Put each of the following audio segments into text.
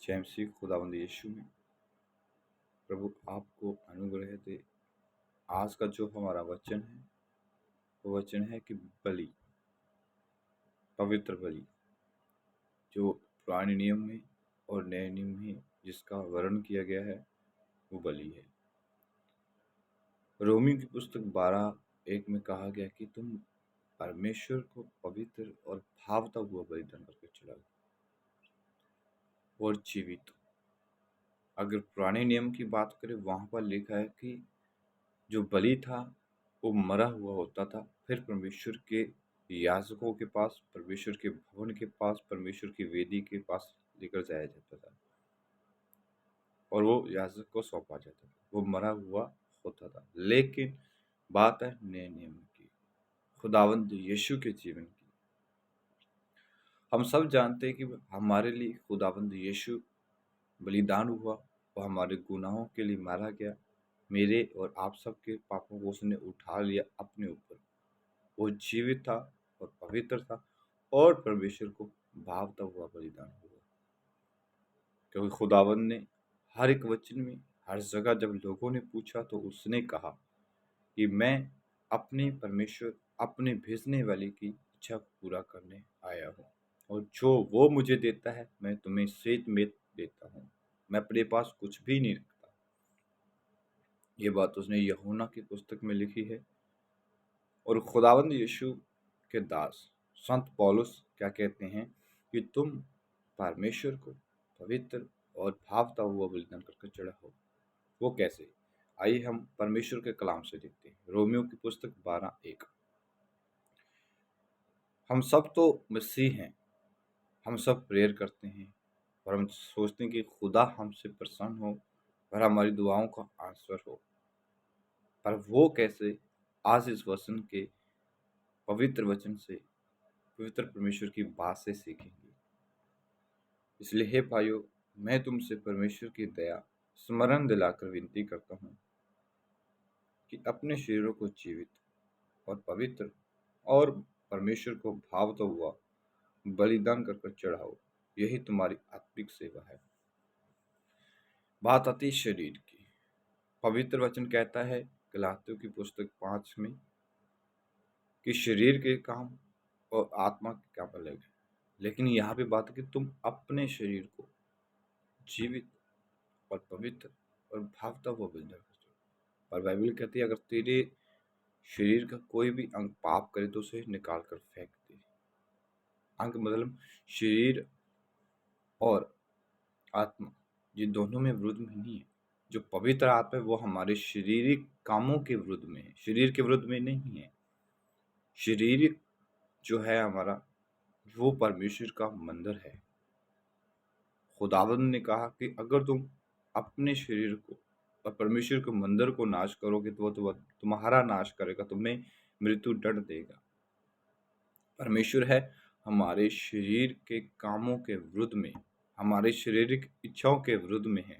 जय मसीह खुदावंद यीशु में प्रभु आपको अनुग्रह दे। आज का जो हमारा वचन है वो वचन है कि बलि, पवित्र बलि, जो पुराने नियम में और नए नियम में जिसका वर्णन किया गया है वो बलि है। रोमियो की पुस्तक 12:1 में कहा गया कि तुम परमेश्वर को पवित्र और भावता हुआ बलिदान करके चढ़ाओ और जीवित। अगर पुराने नियम की बात करें वहां पर लिखा है कि जो बलि था वो मरा हुआ होता था, फिर परमेश्वर के याजकों के पास, परमेश्वर के भवन के पास, परमेश्वर की वेदी के पास लेकर जाया जाता था और वो याजक को सौंपा जाता था। वो मरा हुआ होता था। लेकिन बात है नए नियम की, खुदावंद यीशु के जीवन की। हम सब जानते हैं कि हमारे लिए खुदावंद यीशु बलिदान हुआ, वो हमारे गुनाहों के लिए मारा गया। मेरे और आप सबके पापों को उसने उठा लिया अपने ऊपर। वो जीवित था और पवित्र था और परमेश्वर को भावता हुआ बलिदान हुआ, क्योंकि खुदावंद ने हर एक वचन में, हर जगह जब लोगों ने पूछा तो उसने कहा कि मैं अपने परमेश्वर, अपने भेजने वाले की इच्छा को पूरा करने आया हूँ, और जो वो मुझे देता है मैं तुम्हें श्वेत मेत देता हूँ। मैं अपने पास कुछ भी नहीं रखता। ये बात उसने यूहन्ना की पुस्तक में लिखी है। और खुदावंद यीशु के दास संत पौलुस क्या कहते हैं कि तुम परमेश्वर को पवित्र और भावता हुआ बलिदान करके चढ़ाओ। वो कैसे? आइए हम परमेश्वर के कलाम से देखते हैं। रोमियो की पुस्तक 12:1। हम सब तो मसीह हैं, हम सब प्रेयर करते हैं और हम सोचते हैं कि खुदा हमसे प्रसन्न हो और हमारी दुआओं का आंसर हो। पर वो कैसे? आज इस वचन के पवित्र वचन से, पवित्र परमेश्वर की बात से सीखेंगे। इसलिए हे भाइयों, मैं तुमसे परमेश्वर की दया स्मरण दिलाकर विनती करता हूँ कि अपने शरीरों को जीवित और पवित्र और परमेश्वर को भावता हुआ बलिदान कर चढ़ाओ। यही तुम्हारी आत्मिक सेवा है। बात आती शरीर की। पवित्र वचन कहता है गलातियों की पुस्तक 5 में कि शरीर के काम और आत्मा के काम अलग है। लेकिन यहाँ पे बात है कि तुम अपने शरीर को जीवित और पवित्र और भागता हुआ बलिदान करो। और बाइबल कहती है अगर तेरे शरीर का कोई भी अंग पाप करे तो उसे निकाल कर फेंक दे। अंग मतलब शरीर और आत्मा, ये दोनों में विरुद्ध में नहीं है। जो पवित्र आत्मा है वो हमारे शारीरिक कामों के विरुद्ध में है, शरीर के विरुद्ध में नहीं है। शरीर जो है हमारा, वो परमेश्वर का मंदिर है। खुदावंद ने कहा कि अगर तुम अपने शरीर को और परमेश्वर के मंदिर को नाश करोगे तो वो तुम्हारा नाश करेगा, तुम्हें मृत्यु दंड देगा। परमेश्वर है हमारे शरीर के कामों के विरुद्ध में, हमारे शारीरिक इच्छाओं के विरुद्ध में है।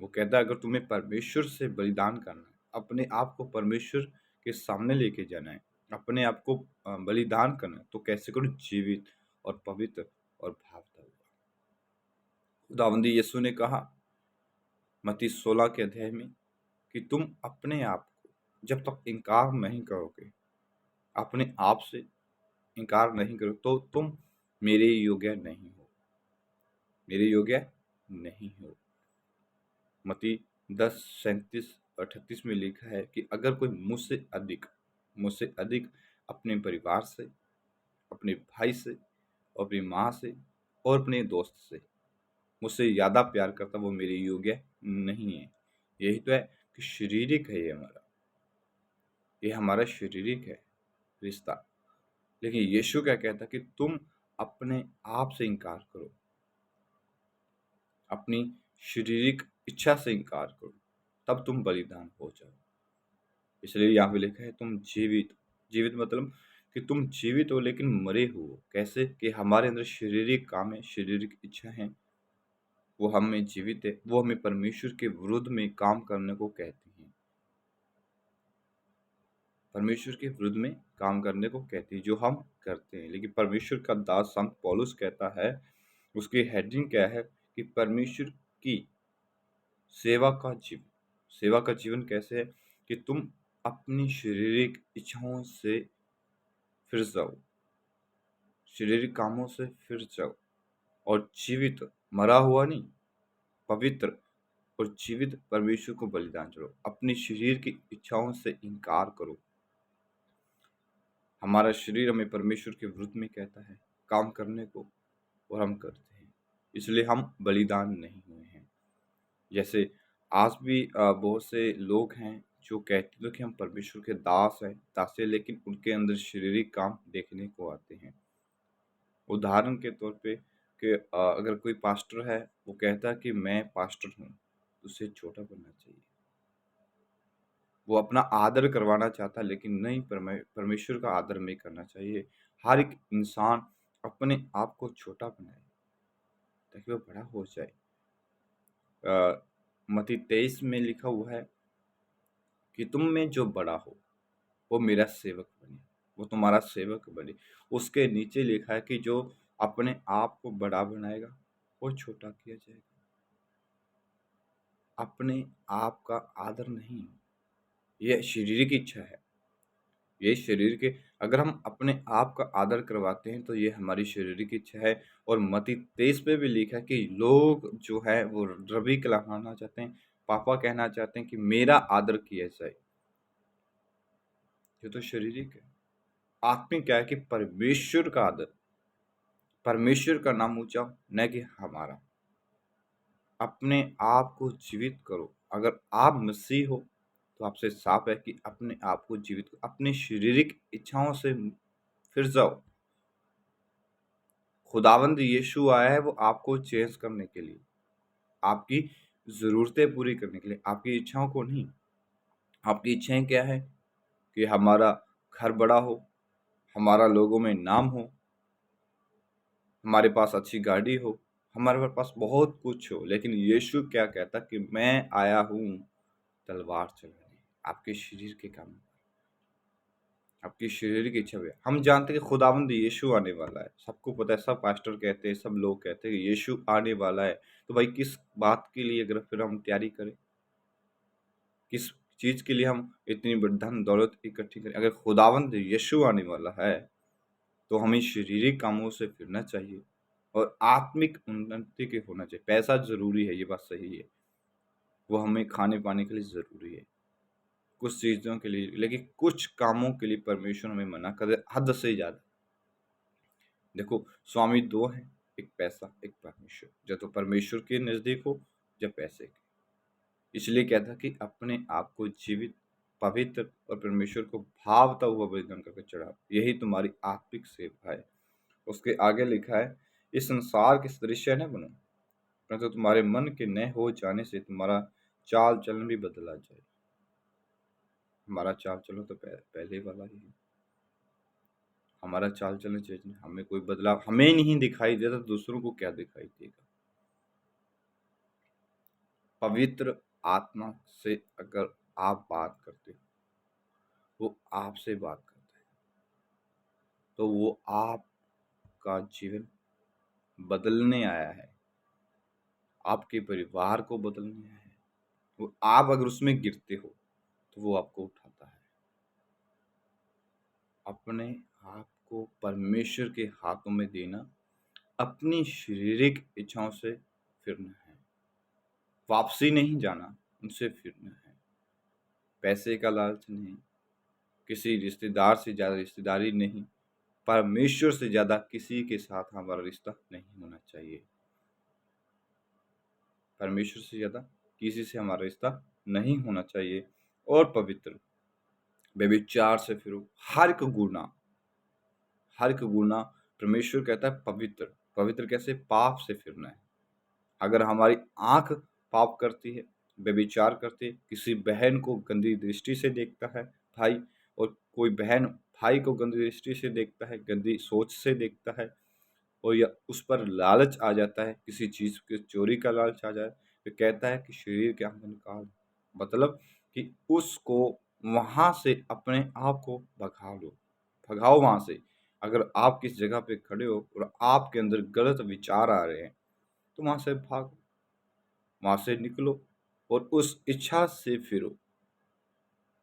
वो कहता है अगर तुम्हें परमेश्वर से बलिदान करना है, अपने आप को परमेश्वर के सामने लेके जाना है, अपने आप को बलिदान करना है, तो कैसे करो? जीवित और पवित्र और भावता हुआ। खुदावंदी यीशु ने कहा मत्ती 16 के अध्याय में कि तुम अपने आप को जब तक इनकार नहीं करोगे, अपने आप से इनकार नहीं करो, तो तुम मेरे योग्य नहीं हो, मेरे योग्य नहीं हो। मत्ती 10:37-38 में लिखा है कि अगर कोई मुझसे अधिक अपने परिवार से, अपने भाई से, अपनी माँ से और अपने दोस्त से मुझसे ज़्यादा प्यार करता, वो मेरे योग्य नहीं है। यही तो है कि शारीरिक है ये हमारा शारीरिक है रिश्ता। लेकिन यीशु क्या कहता कि तुम अपने आप से इनकार करो, अपनी शारीरिक इच्छा से इनकार करो, तब तुम बलिदान हो जाओ। इसलिए यहाँ पे लिखा है तुम जीवित। जीवित मतलब कि तुम जीवित हो लेकिन मरे हो। कैसे? कि हमारे अंदर शारीरिक काम है, शारीरिक इच्छा है, वो हमें जीवित है, वो हमें परमेश्वर के विरुद्ध में काम करने को कहती हैं। परमेश्वर के विरुद्ध में काम करने को कहती है, जो हम करते हैं। लेकिन परमेश्वर का दास संत पौलुस कहता है, उसकी हेडिंग क्या है कि परमेश्वर की सेवा का जीवन सेवा का जीवन कैसे है कि तुम अपनी शारीरिक इच्छाओं से फिर जाओ, शारीरिक कामों से फिर जाओ और जीवित, मरा हुआ नहीं, पवित्र और जीवित परमेश्वर को बलिदान चढ़ाओ। अपने शरीर की इच्छाओं से इनकार करो। हमारा शरीर हमें परमेश्वर के विरुद्ध में कहता है काम करने को, और हम करते हैं, इसलिए हम बलिदान नहीं हुए हैं। जैसे आज भी बहुत से लोग हैं जो कहते हैं कि हम परमेश्वर के दास हैं, दास हैं, लेकिन उनके अंदर शारीरिक काम देखने को आते हैं। उदाहरण के तौर पे कि अगर कोई पास्टर है, वो कहता है कि मैं पास्टर हूँ, तो उसे छोटा बनना चाहिए। वो अपना आदर करवाना चाहता है, लेकिन नहीं, परमेश्वर का आदर नहीं करना चाहिए। हर एक इंसान अपने आप को छोटा बनाए ताकि वो बड़ा हो जाए। मत्ती 23 में लिखा हुआ है कि तुम में जो बड़ा हो वो मेरा सेवक बने, वो तुम्हारा सेवक बने। उसके नीचे लिखा है कि जो अपने आप को बड़ा बनाएगा वो छोटा किया जाएगा। अपने आप का आदर नहीं, ये शारीरिक इच्छा है। ये शरीर के अगर हम अपने आप का आदर करवाते हैं तो ये हमारी शारीरिक इच्छा है। और मत्ती 23 पे भी लिखा है कि लोग जो है वो रबी कहलाना चाहते हैं, पापा कहना चाहते हैं कि मेरा आदर किया जाए। ये तो शारीरिक है। आत्मिक क्या है कि परमेश्वर का आदर, परमेश्वर का नाम ऊंचा, न कि हमारा। अपने आप को जीवित करो। अगर आप मसीह हो तो आपसे साफ है कि अपने आप को जीवित करो, अपनी शारीरिक इच्छाओं से फिर जाओ। खुदावंद यीशु आया है वो आपको चेंज करने के लिए, आपकी ज़रूरतें पूरी करने के लिए, आपकी इच्छाओं को नहीं। आपकी इच्छाएं क्या है कि हमारा घर बड़ा हो, हमारा लोगों में नाम हो, हमारे पास अच्छी गाड़ी हो, हमारे पास बहुत कुछ हो। लेकिन यीशु क्या कहता कि मैं आया हूँ तलवार चलाने, आपके शरीर के काम, आपकी शारीरिक इच्छा भी है। हम जानते हैं कि खुदावंद यीशु आने वाला है, सबको पता है, सब पास्टर कहते हैं, सब लोग कहते हैं कि यीशु आने वाला है। तो भाई किस बात के लिए अगर फिर हम तैयारी करें, किस चीज़ के लिए हम इतनी बड़ी धन दौलत इकट्ठी करें? अगर खुदावंद यीशु आने वाला है तो हमें शारीरिक कामों से फिरना चाहिए और आत्मिक उन्नति के होना चाहिए। पैसा जरूरी है, ये बात सही है, वो हमें खाने पाने के लिए जरूरी है, कुछ चीज़ों के लिए, लेकिन कुछ कामों के लिए परमेश्वर हमें मना करे हद से ज़्यादा। देखो, स्वामी दो हैं, एक पैसा, एक परमेश्वर। या तो परमेश्वर के नज़दीक हो या पैसे के। इसलिए कहता कि अपने आप को जीवित, पवित्र और परमेश्वर को भावता हुआ बलिदान करके चढ़ाओ, यही तुम्हारी आत्मिक सेवा है। उसके आगे लिखा है, इस संसार के सदृश न बनो, परंतु तुम्हारे मन के नए हो जाने से तुम्हारा चाल चलन भी बदला जाए। हमारा चाल चलन तो पहले वाला ही है। हमारा चाल चलन चेंज नहीं, हमें कोई बदलाव हमें नहीं दिखाई देता, दूसरों को क्या दिखाई देगा? पवित्र आत्मा से अगर आप बात करते हो, वो आपसे बात करता है, तो वो आपका जीवन बदलने आया है, आपके परिवार को बदलने आया है। वो आप अगर उसमें गिरते हो तो वो आपको उठाता है। अपने आप को परमेश्वर के हाथों में देना, अपनी शारीरिक इच्छाओं से फिरना है, वापसी नहीं जाना, उनसे फिरना है। पैसे का लालच नहीं, किसी रिश्तेदार से ज़्यादा रिश्तेदारी नहीं, परमेश्वर से ज़्यादा किसी के साथ हमारा रिश्ता नहीं होना चाहिए। परमेश्वर से ज़्यादा किसी से हमारा रिश्ता नहीं होना चाहिए। और पवित्र, व्यभिचार से फिरो। हर एक गुनाह, हर एक गुनाह, परमेश्वर कहता है पवित्र। पवित्र कैसे? पाप से फिरना है। अगर हमारी आंख पाप करती है, व्यभिचार करती है, किसी बहन को गंदी दृष्टि से देखता है भाई, और कोई बहन भाई को गंदी दृष्टि से देखता है, गंदी सोच से देखता है, और या उस पर लालच आ जाता है, किसी चीज़ के चोरी का लालच आ जाए, तो कहता है कि शरीर के अंग निकाल। मतलब कि उसको वहाँ से अपने आप को भगा लो, भगाओ वहाँ से। अगर आप किस जगह पे खड़े हो और आपके अंदर गलत विचार आ रहे हैं, तो वहां से भागो, वहां से निकलो और उस इच्छा से फिरो।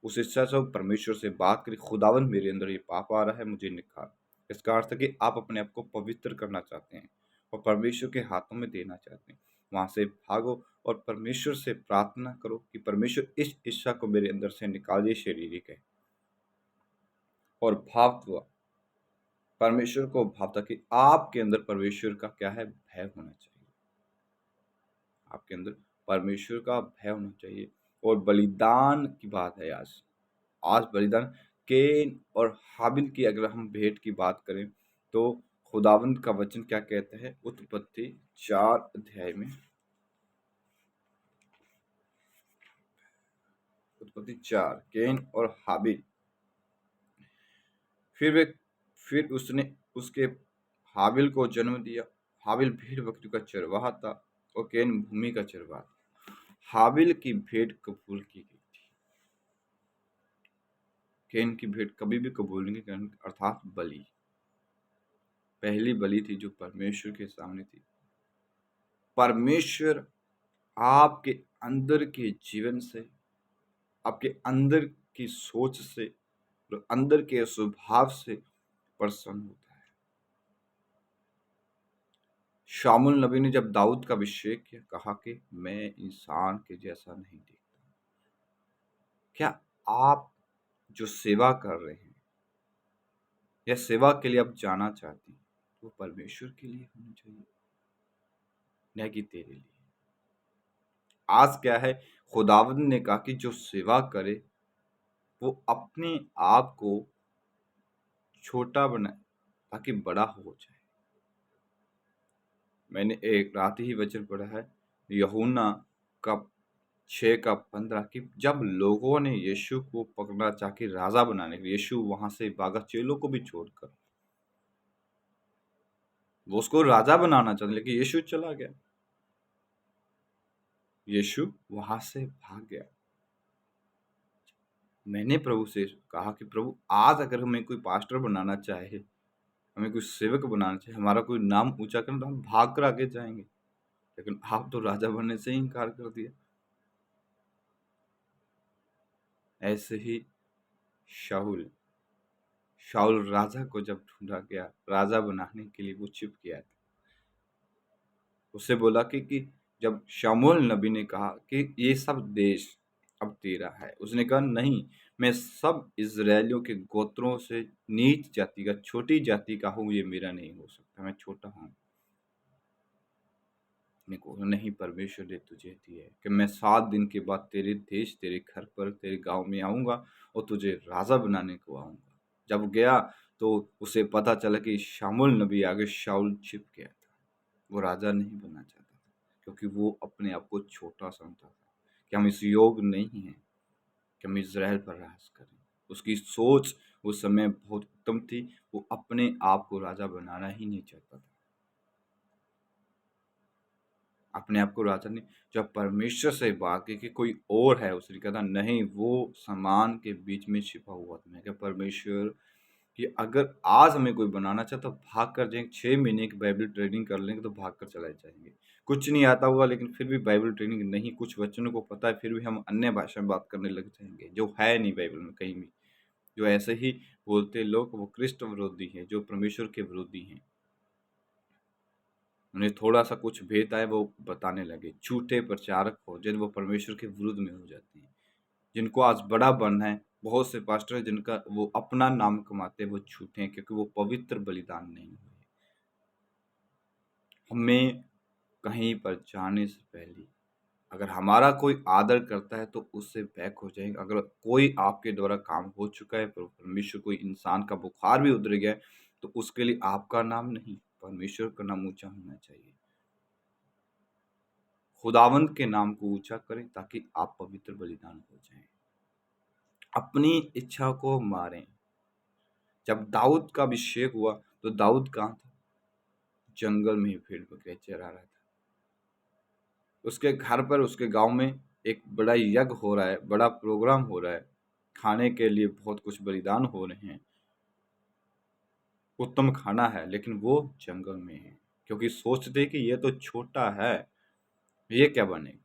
उस इच्छा से परमेश्वर से बात करें, खुदावंद मेरे अंदर ये पाप आ रहा है, मुझे निखार। इसका अर्थ है कि आप अपने आप को पवित्र करना चाहते हैं और परमेश्वर के हाथों में देना चाहते हैं। वहां से भागो और परमेश्वर से प्रार्थना करो कि परमेश्वर इस इच्छा को मेरे अंदर से निकालिए, शारीरिक है। और भाव परमेश्वर को भावता कि आपके अंदर परमेश्वर का क्या है, भय होना चाहिए। आपके अंदर परमेश्वर का भय होना चाहिए। और बलिदान की बात है आज। आज बलिदान केन और हाबिल की अगर हम भेंट की बात करें तो खुदावंद का वचन क्या कहता है, उत्पत्ति 4 अध्याय में, उत्पत्ति 4, केन और हाबिल। फिर उसने उसके हाबिल को जन्म दिया। हाबिल भेड़ बकरी का चरवाहा था और केन भूमि का चरवाहा था। हाबिल की भेंट कबूल की गई थी, केन की भेंट कभी भी कबूल नहीं करनी, अर्थात बलि, पहली बलि थी जो परमेश्वर के सामने थी। परमेश्वर आपके अंदर के जीवन से, आपके अंदर की सोच से और अंदर के स्वभाव से प्रसन्न होता है। शामुल नबी ने जब दाऊद का अभिषेक किया, कहा कि मैं इंसान के जैसा नहीं दिखता। क्या आप जो सेवा कर रहे हैं या सेवा के लिए आप जाना चाहते हैं, वो परमेश्वर के लिए होनी चाहिए, न कि तेरे लिए। आज क्या है, खुदावंद ने कहा कि जो सेवा करे वो अपने आप को छोटा बनाए ताकि बड़ा हो जाए। मैंने एक रात ही वचन पढ़ा है, यूहन्ना का 6:15, कि जब लोगों ने यीशु को पकड़ना चाहा कि राजा बनाने के लिए, यीशु वहां से भागा चेलों को भी छोड़कर। वो उसको राजा बनाना चाहते लेकिन यीशु चला गया, यीशु वहां से भाग गया। मैंने प्रभु से कहा कि प्रभु आज अगर हमें कोई पास्टर बनाना चाहे, हमें कोई सेवक बनाना चाहे, हमारा कोई नाम ऊंचा करना, तो हम भाग कर आगे जाएंगे, लेकिन आप तो राजा बनने से ही इनकार कर दिया। ऐसे ही शाहुल शाहुल राजा को जब ढूंढा गया, राजा बनाने के लिए वो छिप गया था। उससे बोला कि जब शमूएल नबी ने कहा कि ये सब देश अब तेरा है, उसने कहा नहीं, मैं सब इजरायलियों के गोत्रों से नीच जाति का, छोटी जाति का हूँ, ये मेरा नहीं हो सकता, मैं छोटा हूँ। नहीं, परमेश्वर ने तुझे दी है कि मैं 7 दिन के बाद तेरे देश, तेरे घर पर, तेरे गांव में आऊंगा और तुझे राजा बनाने को आऊंगा। जब गया तो उसे पता चला कि शामुल नबी आगे शाऊल छिप गया था। वो राजा नहीं बनना चाहता था क्योंकि वो अपने आप को छोटा समझता था कि हम इस योग नहीं हैं कि हम इज़राइल पर राज करें। उसकी सोच उस समय बहुत उत्तम थी, वो अपने आप को राजा बनाना ही नहीं चाहता था। अपने आप को राजा नहीं, जब परमेश्वर से बात की कि कोई और है, उसने कहा नहीं, वो सामान के बीच में छिपा हुआ था। मैं क्या परमेश्वर कि अगर आज हमें कोई बनाना चाहे तो भाग कर जाएंगे, 6 महीने की बाइबल ट्रेनिंग कर लेंगे तो भाग कर चले जाएंगे। कुछ नहीं आता होगा लेकिन फिर भी बाइबल ट्रेनिंग नहीं, कुछ वचनों को पता है फिर भी हम अन्य भाषा में बात करने लग जाएंगे जो है नहीं बाइबल में कहीं भी। जो ऐसे ही बोलते लोग वो कृष्ण विरोधी हैं, जो परमेश्वर के विरोधी हैं। उन्हें थोड़ा सा कुछ भेद आए वो बताने लगे, झूठे प्रचारक हो जिन वो परमेश्वर के विरुद्ध में हो जाते हैं। जिनको आज बड़ा बनना है, बहुत से पास्टर हैं जिनका वो अपना नाम कमाते हैं, वो झूठे हैं क्योंकि वो पवित्र बलिदान नहीं हुए। हमें कहीं पर जाने से पहले अगर हमारा कोई आदर करता है तो उससे बैक हो जाएंगे। अगर कोई आपके द्वारा काम हो चुका है, परमेश्वर कोई इंसान का बुखार भी उतर गया है, तो उसके लिए आपका नाम नहीं, परमेश्वर का नाम ऊंचा होना चाहिए। खुदावंद के नाम को ऊंचा करें ताकि आप पवित्र बलिदान हो जाएं। अपनी इच्छा को मारें। जब दाऊद का अभिषेक हुआ तो दाऊद कहाँ था? जंगल में भेड़ बकरियां चरा रहा था। उसके घर पर, उसके गांव में एक बड़ा यज्ञ हो रहा है, बड़ा प्रोग्राम हो रहा है, खाने के लिए बहुत कुछ बलिदान हो रहे हैं, उत्तम खाना है, लेकिन वो जंगल में है क्योंकि सोचते कि ये तो छोटा है, ये क्या बनेगा?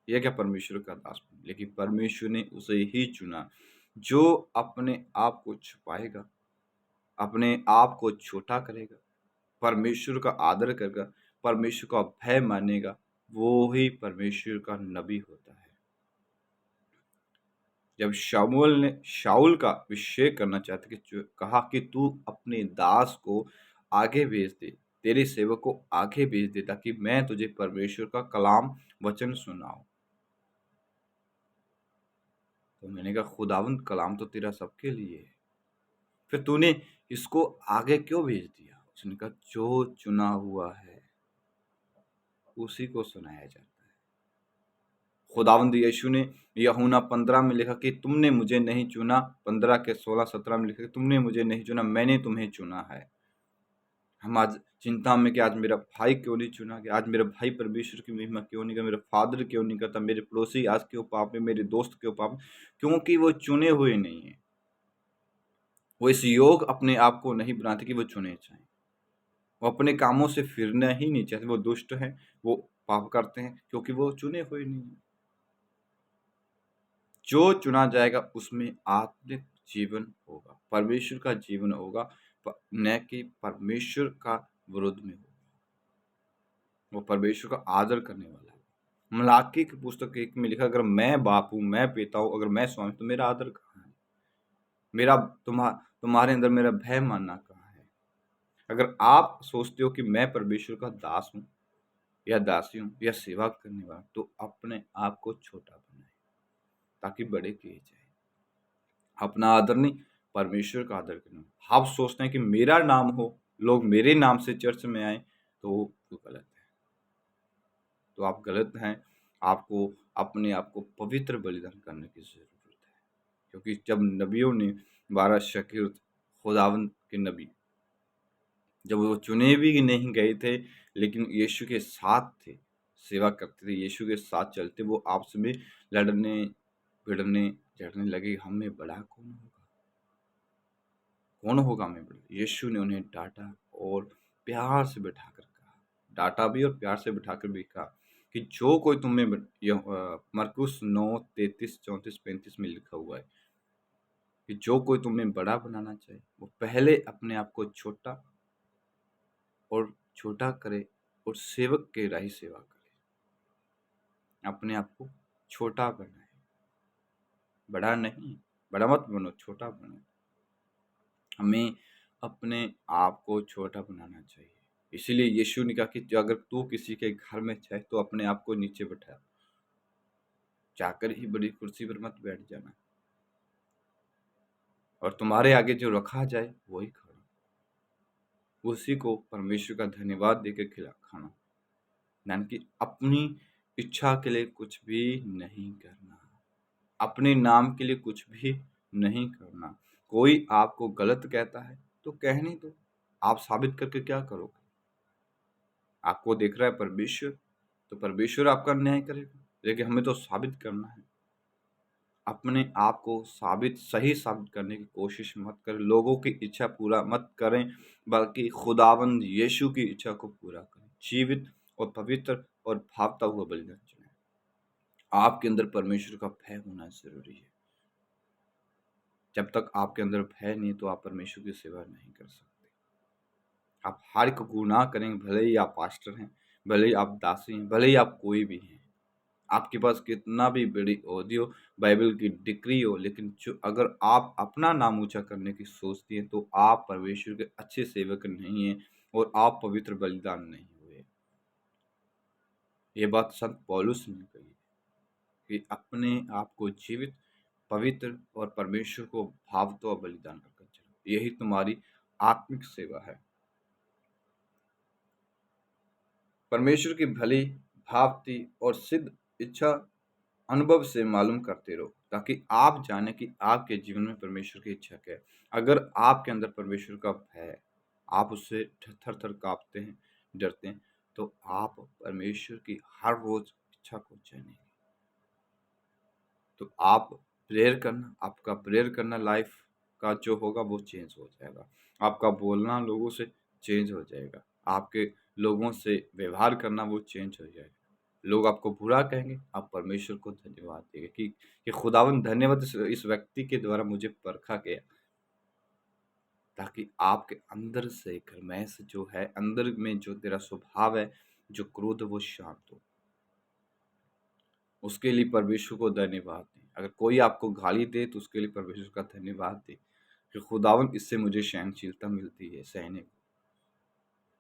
ये क्या परमेश्वर का दास बने? लेकिन परमेश्वर ने उसे ही चुना, जो अपने आप को छुपाएगा, अपने आप को छोटा करेगा, परमेश्वर का आदर करेगा, परमेश्वर का भय मानेगा, वो ही परमेश्वर का नबी होता है। जब शमूएल ने शाऊल का अभिषेक करना चाहते कि कहा कि तू अपने दास को आगे भेज दे, तेरे सेवक को आगे भेज दे, ताकि मैं तुझे परमेश्वर का कलाम वचन सुनाऊं। तो मैंने कहा, खुदावंद कलाम तो तेरा सबके लिए है, फिर तूने इसको आगे क्यों भेज दिया? उसने कहा, जो चुना हुआ है उसी को सुनाया जाता है। खुदावंद यीशु ने यूहन्ना 15 में लिखा कि तुमने मुझे नहीं चुना, 15 के 16-17 में लिखा कि तुमने मुझे नहीं चुना, मैंने तुम्हें चुना है। हम आज चिंता में कि आज मेरा भाई क्यों नहीं चुना गया, आज मेरा भाई परमेश्वर की महिमा क्यों नहीं करता, मेरा फादर क्यों नहीं करता, मेरे पड़ोसी आज क्यों पाप में, मेरे दोस्त क्यों पाप में? क्योंकि वो चुने हुए नहीं है। वो इस योग अपने आप को नहीं बनाते कि वो चुने जाएं। वो अपने कामों से फिरना ही नहीं चाहते, वो दुष्ट हैं, वो पाप करते हैं क्योंकि वो चुने हुए नहीं है। जो चुना जाएगा उसमें आत्मिक जीवन होगा, परमेश्वर का जीवन होगा, न कि परमेश्वर का विरोध में होगा। वो परमेश्वर का आदर करने वाला है। मलाकी की पुस्तक 1 में लिखा, अगर मैं बाप हूँ, मैं पिता हूँ, अगर मैं स्वामी, तो मेरा आदर कहाँ है? मेरा तुम्हारे अंदर मेरा भय मानना कहाँ है? अगर आप सोचते हो कि मैं परमेश्वर का दास हूँ या दासी हूँ या सेवा करने वाला, तो अपने आप को छोटा बनाए ताकि बड़े किए जाए। अपना आदर नहीं, परमेश्वर का आदर करना। आप सोचते हैं कि मेरा नाम हो, लोग मेरे नाम से चर्च में आए, तो वो गलत है। तो आप गलत हैं। आपको अपने आप को पवित्र बलिदान करने की ज़रूरत है। क्योंकि जब नबियों ने 12 शागिर्द, खुदावंद के नबी, जब वो चुने भी नहीं गए थे, लेकिन यीशु के साथ थे, सेवा करते थे, यीशु के साथ चलते, वो आपस में लड़ने, भिड़ने, झगड़ने लगे, हम में बड़ा कौन होगा? कौन होगा हमें बड़ा? यीशु ने उन्हें डाँटा और प्यार से बिठाकर कहा, डाँटा भी और प्यार से बिठाकर भी कहा कि जो कोई तुम में मरकुस 9, 33, 34, 35 में लिखा हुआ है कि जो कोई तुम्हें बड़ा बनाना चाहे, वो पहले अपने आप को छोटा और छोटा करे और सेवक के राही सेवा करे। अपने आप को छोटा बनाए, बड़ा नहीं। बड़ा मत बनो, छोटा बनो। हमें अपने आप को छोटा बनाना चाहिए। इसीलिए यीशु ने कहा कि जो अगर तू किसी के घर में जाए तो अपने आप को नीचे बैठा, जाकर ही बड़ी कुर्सी पर मत बैठ जाना, और तुम्हारे आगे जो रखा जाए वही खाना, उसी को परमेश्वर का धन्यवाद देकर खिला खाना, यानी कि अपनी इच्छा के लिए कुछ भी नहीं करना, अपने नाम के लिए कुछ भी नहीं करना। कोई आपको गलत कहता है तो कहने दो, आप साबित करके क्या करोगे? आपको देख रहा है परमेश्वर, तो परमेश्वर आपका न्याय करेगा, लेकिन हमें तो साबित करना है। अपने आप को सही साबित करने की कोशिश मत करें, लोगों की इच्छा पूरा मत करें, बल्कि खुदावंद यीशु की इच्छा को पूरा करें। जीवित और पवित्र और भावता हुआ बलिदान चढ़ाएं। आपके अंदर परमेश्वर का भय होना जरूरी है। जब तक आपके अंदर भय नहीं, तो आप परमेश्वर की सेवा नहीं कर सकते। आप हर एक गुनाह करेंगे, भले ही आप पास्टर हैं, भले ही आप दासी हैं, भले ही आप कोई भी हैं, आपके पास कितना भी बड़ी ओहदी हो, बाइबल की डिग्री हो, लेकिन जो अगर आप अपना नाम ऊंचा करने की सोचती हैं, तो आप परमेश्वर के अच्छे सेवक नहीं हैं और आप पवित्र बलिदान नहीं हुए। ये बात संत पौलुस ने कही कि अपने आप को जीवित, पवित्र और परमेश्वर को भावता बलिदान करकर चलो, यही तुम्हारी आत्मिक सेवा है। परमेश्वर की भली, भावती और सिद्ध इच्छा अनुभव से मालूम करते रहो, ताकि आप जाने कि आपके जीवन में परमेश्वर की इच्छा क्या है। अगर आपके अंदर परमेश्वर का भय है, आप उससे थर थर कांपते हैं, डरते हैं, तो आप परमेश्वर की हर रोज इच्छा को जानेंगे। तो आप प्रेयर करना, आपका प्रेयर करना लाइफ का जो होगा वो चेंज हो जाएगा। आपका बोलना लोगों से चेंज हो जाएगा। आपके लोगों से व्यवहार करना वो चेंज हो जाएगा। लोग आपको बुरा कहेंगे, आप परमेश्वर को धन्यवाद देंगे कि खुदावंद धन्यवाद इस व्यक्ति के द्वारा मुझे परखा गया, ताकि आपके अंदर से गरमाइश जो है, अंदर में जो तेरा स्वभाव है, जो क्रोध है वो शांत हो। उसके लिए परमेश्वर को धन्यवाद दें। अगर कोई आपको गाली दे तो उसके लिए परमेश्वर का धन्यवाद दें कि खुदावंद इससे मुझे सहनशीलता मिलती है सहने को।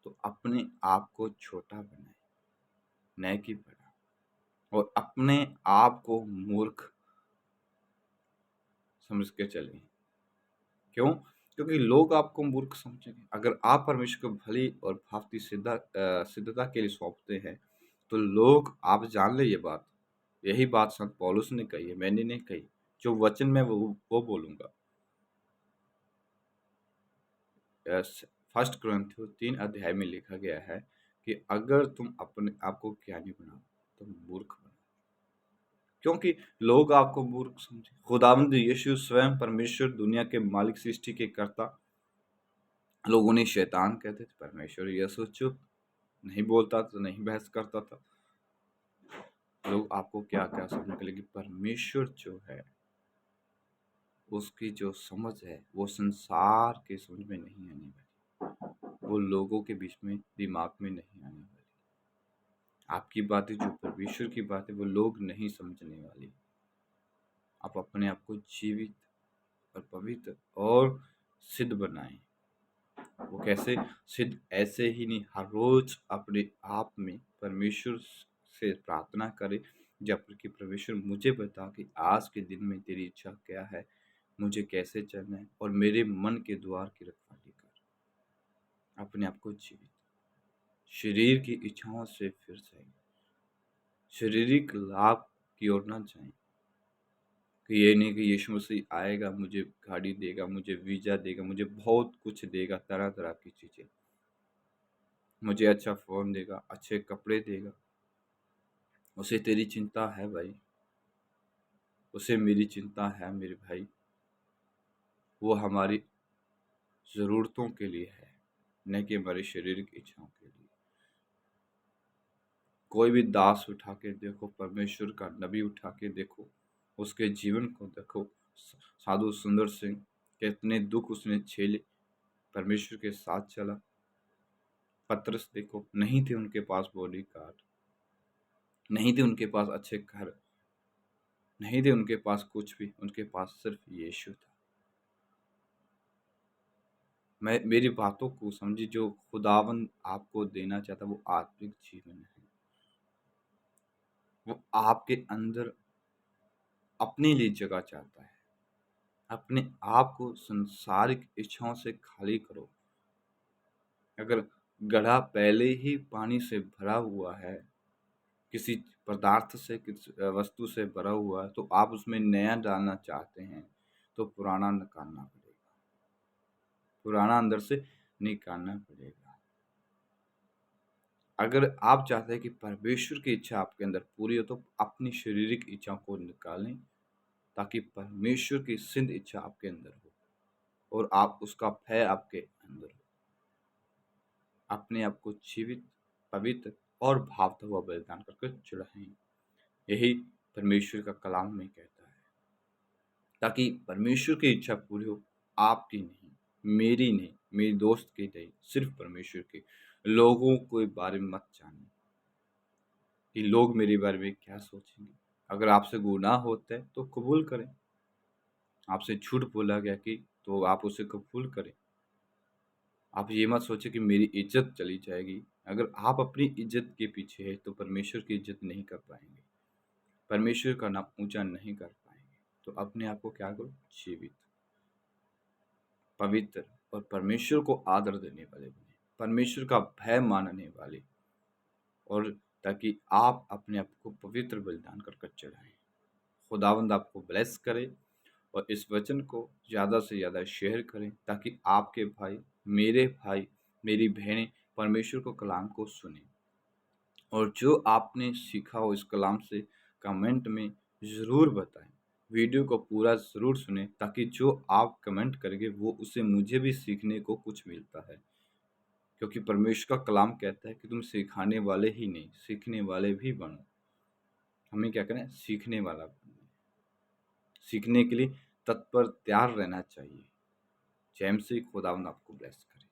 तो अपने आप को छोटा बनाएं, न कि बड़ा, और अपने आप को मूर्ख समझ के चलें। क्यों? क्योंकि लोग आपको मूर्ख समझेंगे। अगर आप परमेश्वर को भली और भाँति सिद्धता के लिए सौंपते हैं, तो लोग, आप जान लें ये बात, यही बात संत पौलुस ने कही है, मैंने नहीं कही। जो वचन मैं वो बोलूँगा। फर्स्ट कुरिन्थियों 3 अध्याय में लिखा गया है कि अगर तुम अपने आप को ज्ञानी बनाओ, तो मूर्ख बनाओ। क्योंकि लोग आपको मूर्ख समझे। खुदावंद यीशु स्वयं परमेश्वर, दुनिया के मालिक, सृष्टि के कर्ता, लोग उन्हें शैतान कहते थे। परमेश्वर यीशु चुप, नहीं बोलता था, नहीं बहस करता था। लोग आपको क्या-क्या समझने के, लेकिन परमेश्वर जो है, उसकी जो समझ है, वो संसार के समझ में नहीं आने वाली। वो लोगों के बीच में, दिमाग में नहीं आने वाली। आपकी बातें, जो परमेश्वर की बातें, वो लोग नहीं समझने वाले। आप अपने आप को जीवित और पवित्र और सिद्ध बनाएं। वो कैसे सिद्ध? ऐसे ही नहीं, हर रोज अपने आप में परमेश्वर से प्रार्थना करें, जब कि परमेश्वर मुझे बता कि आज के दिन में तेरी इच्छा क्या है, मुझे कैसे चलना है, और मेरे मन के द्वार की रखवाली कर। अपने आप को जीवित, शरीर की इच्छाओं से फिर जाएं, शारीरिक लाभ की ओर ना जाएं। कि ये नहीं कि यीशु मसीह आएगा, मुझे गाड़ी देगा, मुझे वीजा देगा, मुझे बहुत कुछ देगा, तरह तरह की चीजें, मुझे अच्छा फोन देगा, अच्छे कपड़े देगा। उसे तेरी चिंता है भाई, उसे मेरी चिंता है मेरे भाई। वो हमारी जरूरतों के लिए है, न कि हमारी शारीरिक इच्छाओं के लिए। कोई भी दास उठा के देखो, परमेश्वर का नबी उठा के देखो, उसके जीवन को देखो। साधु सुंदर सिंह, कितने दुख उसने झेले, परमेश्वर के साथ चला। पतरस देखो, नहीं थे उनके पास बॉडीगार्ड, नहीं थे उनके पास अच्छे घर, नहीं थे उनके पास कुछ भी, उनके पास सिर्फ यीशु था। मैं मेरी बातों को समझी, जो खुदावन आपको देना चाहता वो आत्मिक जीवन है। वो आपके अंदर अपने लिए जगह चाहता है। अपने आप को संसारिक इच्छाओं से खाली करो। अगर घड़ा पहले ही पानी से भरा हुआ है, किसी पदार्थ से, किसी वस्तु से भरा हुआ है, तो आप उसमें नया डालना चाहते हैं, तो पुराना निकालना पड़ेगा, पुराना अंदर से निकालना पड़ेगा। अगर आप चाहते हैं कि परमेश्वर की इच्छा आपके अंदर पूरी हो, तो अपनी शारीरिक इच्छा को निकालें, ताकि परमेश्वर की सिद्ध इच्छा आपके अंदर हो और आप उसका भय आपके अंदर हो। अपने आप को जीवित, पवित्र और भावता हुआ बलिदान करके चढ़ाएं। यही परमेश्वर का कलाम में कहता है, ताकि परमेश्वर की इच्छा पूरी हो, आपकी नहीं, मेरी नहीं, मेरे दोस्त की नहीं, सिर्फ परमेश्वर की। लोगों के बारे में मत जाने कि लोग मेरे बारे में क्या सोचेंगे। अगर आपसे गुनाह होता है तो कबूल करें। आपसे झूठ बोला गया कि, तो आप उसे कबूल करें। आप ये मत सोचें कि मेरी इज्जत चली जाएगी। अगर आप अपनी इज्जत के पीछे हैं, तो परमेश्वर की इज्जत नहीं कर पाएंगे, परमेश्वर का नाम ऊंचा नहीं कर पाएंगे। तो अपने आप को क्या करो? जीवित, पवित्र और परमेश्वर को आदर देने वाले बने, परमेश्वर का भय मानने वाले, और ताकि आप अपने आप को पवित्र बलिदान कर चढ़ाएं। खुदावंद आपको ब्लेस करे, और इस वचन को ज़्यादा से ज़्यादा शेयर करें, ताकि आपके भाई, मेरी बहनें परमेश्वर को कलाम को सुने, और जो आपने सीखा हो इस कलाम से, कमेंट में ज़रूर बताएं। वीडियो को पूरा ज़रूर सुने, ताकि जो आप कमेंट करेंगे वो उससे मुझे भी सीखने को कुछ मिलता है। क्योंकि परमेश्वर का कलाम कहता है कि तुम सिखाने वाले ही नहीं, सीखने वाले भी बनो। हमें क्या करें? सीखने वाला बने। सीखने के लिए तत्पर, तैयार रहना चाहिए। जय मसीह। खुदावंद आपको ब्लेस करे।